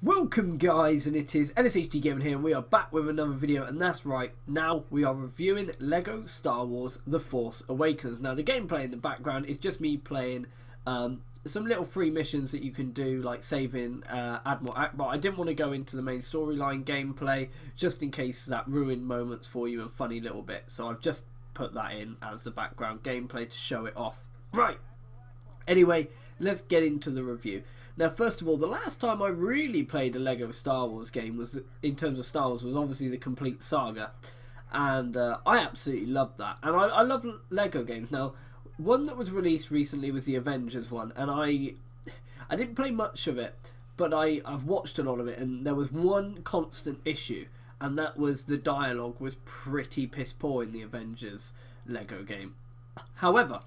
Welcome guys, and it is LSHD Gaming here, and we are back with another video, and that's right, now we are reviewing LEGO Star Wars The Force Awakens. Now the gameplay in the background is just me playing some little free missions that you can do, like saving Admiral Akbar. I didn't want to go into the main storyline gameplay, just in case that ruined moments for you and funny little bits, so I've just put that in as the background gameplay to show it off. Right, anyway, let's get into the review. Now, first of all, the last time I really played a LEGO Star Wars game was, in terms of Star Wars, was obviously the complete saga, and I absolutely loved that. And I love LEGO games. Now, one that was released recently was the Avengers one, and I didn't play much of it, but I've watched a lot of it, and there was one constant issue, and that was the dialogue was pretty piss poor in the Avengers LEGO game. However,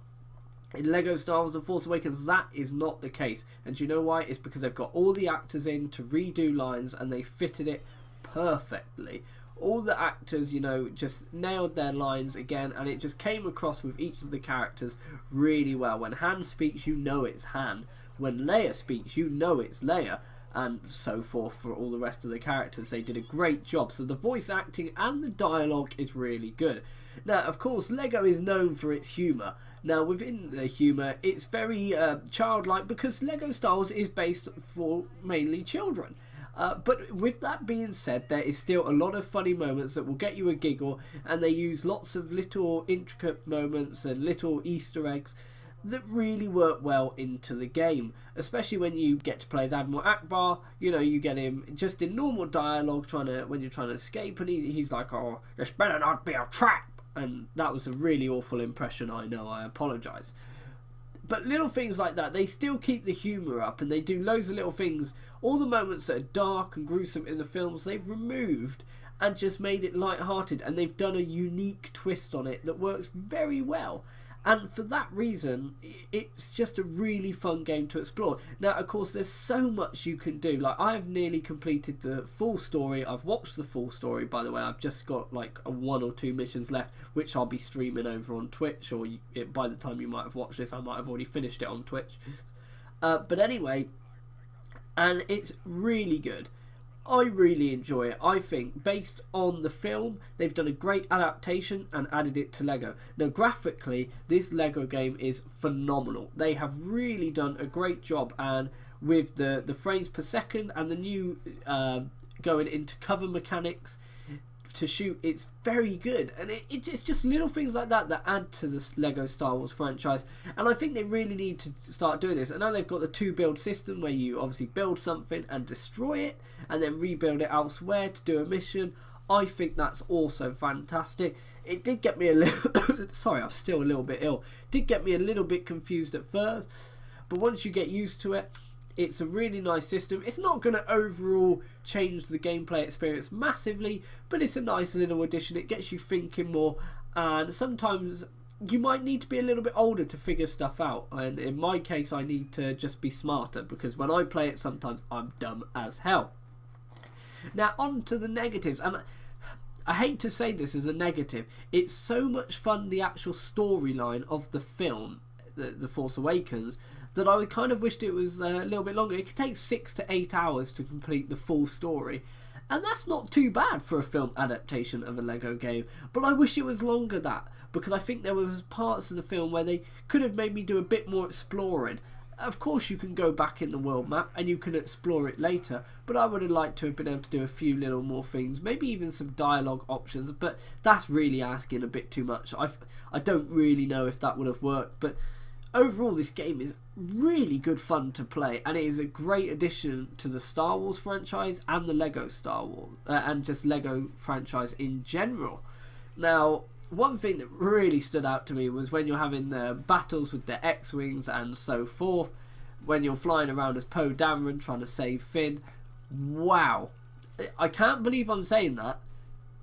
in LEGO Star Wars The Force Awakens, that is not the case. And do you know why? It's because they've got all the actors in to redo lines, and they fitted it perfectly. All the actors, you know, just nailed their lines again, and it just came across with each of the characters really well. When Han speaks, you know it's Han. When Leia speaks, you know it's Leia. And so forth for all the rest of the characters. They did a great job. So the voice acting and the dialogue is really good. Now, of course, LEGO is known for its humour. Now, within the humour, it's very childlike, because LEGO Star Wars is based for mainly children. But with that being said, there is still a lot of funny moments that will get you a giggle, and they use lots of little intricate moments and little Easter eggs that really work well into the game, especially when you get to play as Admiral Akbar. You know, you get him just in normal dialogue when you're trying to escape, and he's like, "Oh, this better not be a trap." And that was a really awful impression, I know, I apologise. But little things like that, they still keep the humour up, and they do loads of little things. All the moments that are dark and gruesome in the films, they've removed and just made it light-hearted, and they've done a unique twist on it that works very well. And for that reason, it's just a really fun game to explore. Now, of course, there's so much you can do. Like, I've nearly completed the full story. I've watched the full story, by the way. I've just got like one or two missions left, which I'll be streaming over on Twitch. Or by the time you might have watched this, I might have already finished it on Twitch. But anyway, and it's really good. I really enjoy it. I think, based on the film, they've done a great adaptation and added it to LEGO. Now, graphically, this LEGO game is phenomenal. They have really done a great job, and with the frames per second and the new going into cover mechanics to shoot, it's very good. And it's just little things like that that add to this LEGO Star Wars franchise, and I think they really need to start doing this. I know they've got the two build system, where you obviously build something and destroy it and then rebuild it elsewhere to do a mission. I think that's also fantastic. It did get me a little sorry, I'm still a little bit ill. Did get me a little bit confused at first, but once you get used to it, it's a really nice system. It's not going to overall change the gameplay experience massively, but it's a nice little addition. It gets you thinking more, and sometimes you might need to be a little bit older to figure stuff out. And in my case, I need to just be smarter, because when I play it, sometimes I'm dumb as hell. Now, on to the negatives, and I hate to say this as a negative. It's so much fun, the actual storyline of the film, The Force Awakens, that I kind of wished it was a little bit longer. It could take 6 to 8 hours to complete the full story, and that's not too bad for a film adaptation of a LEGO game, but I wish it was longer that, because I think there was parts of the film where they could have made me do a bit more exploring. Of course, you can go back in the world map and you can explore it later, but I would have liked to have been able to do a few little more things, maybe even some dialogue options, but that's really asking a bit too much. I don't really know if that would have worked, but overall, this game is really good fun to play, and it is a great addition to the Star Wars franchise and the LEGO Star Wars, and just LEGO franchise in general. Now, one thing that really stood out to me was when you're having battles with the X-Wings and so forth, when you're flying around as Poe Dameron trying to save Finn. Wow. I can't believe I'm saying that,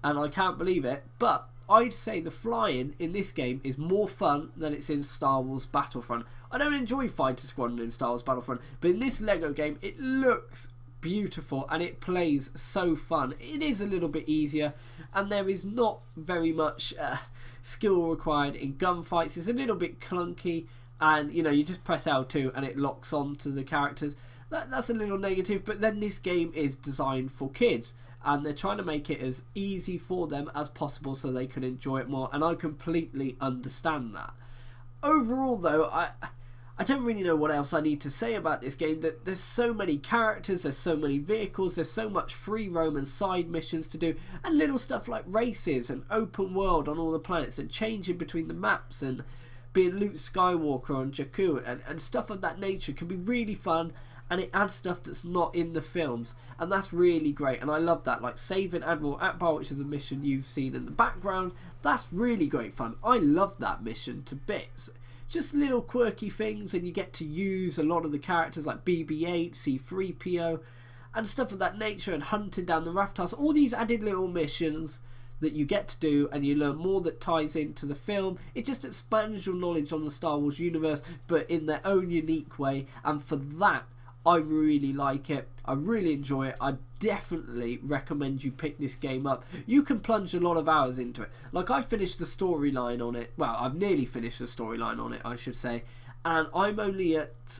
and I can't believe it, but I'd say the flying in this game is more fun than it's in Star Wars Battlefront. I don't enjoy Fighter Squadron in Star Wars Battlefront, but in this LEGO game, it looks beautiful and it plays so fun. It is a little bit easier, and there is not very much skill required in gunfights. It's a little bit clunky, and you know, you just press L2 and it locks on to the characters. that's a little negative. But then this game is designed for kids, and they're trying to make it as easy for them as possible so they can enjoy it more, and I completely understand that. Overall though, I don't really know what else I need to say about this game. That there's so many characters, there's so many vehicles, there's so much free roam and side missions to do, and little stuff like races and open world on all the planets, and changing between the maps, and being Luke Skywalker on Jakku, and stuff of that nature can be really fun, and it adds stuff that's not in the films, and that's really great, and I love that. Like saving Admiral Akbar, which is a mission you've seen in the background, that's really great fun. I love that mission to bits. Just little quirky things, and you get to use a lot of the characters like BB-8, C-3PO, and stuff of that nature, and hunting down the Raftars. All these added little missions that you get to do, and you learn more that ties into the film. It just expands your knowledge on the Star Wars universe, but in their own unique way, and for that, I really like it. I really enjoy it. I definitely recommend you pick this game up. You can plunge a lot of hours into it. Like, I finished the storyline on it. Well, I've nearly finished the storyline on it, I should say. And I'm only at,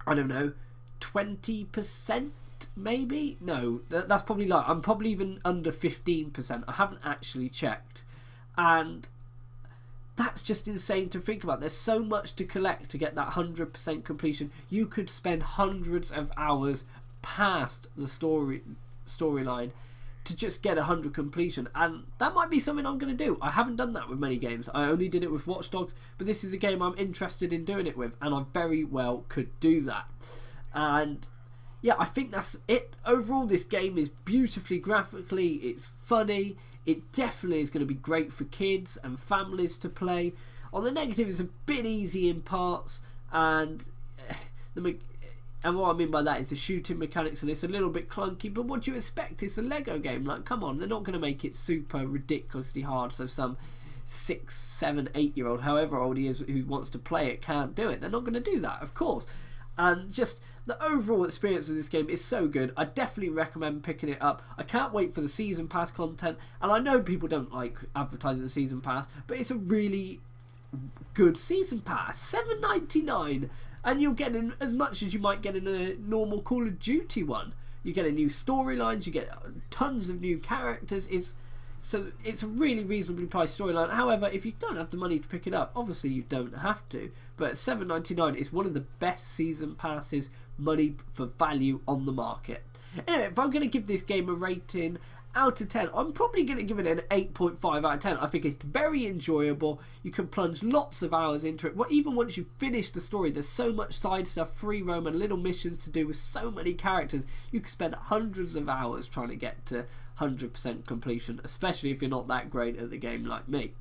I don't know, 20% maybe? No, that's probably like, I'm probably even under 15%. I haven't actually checked. And that's just insane to think about. There's so much to collect to get that 100% completion. You could spend hundreds of hours past the storyline to just get 100 completion, and that might be something I'm going to do. I haven't done that with many games. I only did it with Watch Dogs, but this is a game I'm interested in doing it with, and I very well could do that. And yeah, I think that's it. Overall, this game is beautifully graphically, it's funny. It definitely is going to be great for kids and families to play. On the negative, it's a bit easy in parts, and what I mean by that is the shooting mechanics, and it's a little bit clunky, but what do you expect? It's a Lego game. Like, come on, they're not going to make it super ridiculously hard so some 6, 7, 8-year-old, however old he is, who wants to play it can't do it. They're not going to do that, of course. And just the overall experience of this game is so good. I definitely recommend picking it up. I can't wait for the season pass content, and I know people don't like advertising the season pass, but it's a really good season pass. $7.99, and you'll get in as much as you might get in a normal Call of Duty one. You get a new storylines, you get tons of new characters. So it's a really reasonably priced storyline. However, if you don't have the money to pick it up, obviously you don't have to. But $7.99 is one of the best season passes, money for value on the market. Anyway, if I'm going to give this game a rating out of 10, I'm probably going to give it an 8.5 out of 10. I think it's very enjoyable. You can plunge lots of hours into it. Well, even once you finish the story, there's so much side stuff, free roam, and little missions to do with so many characters. You can spend hundreds of hours trying to get to 100% completion, especially if you're not that great at the game like me.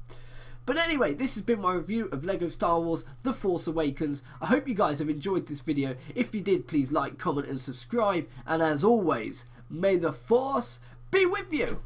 But anyway, this has been my review of LEGO Star Wars The Force Awakens. I hope you guys have enjoyed this video. If you did, please like, comment and subscribe. And as always, may the Force be with you.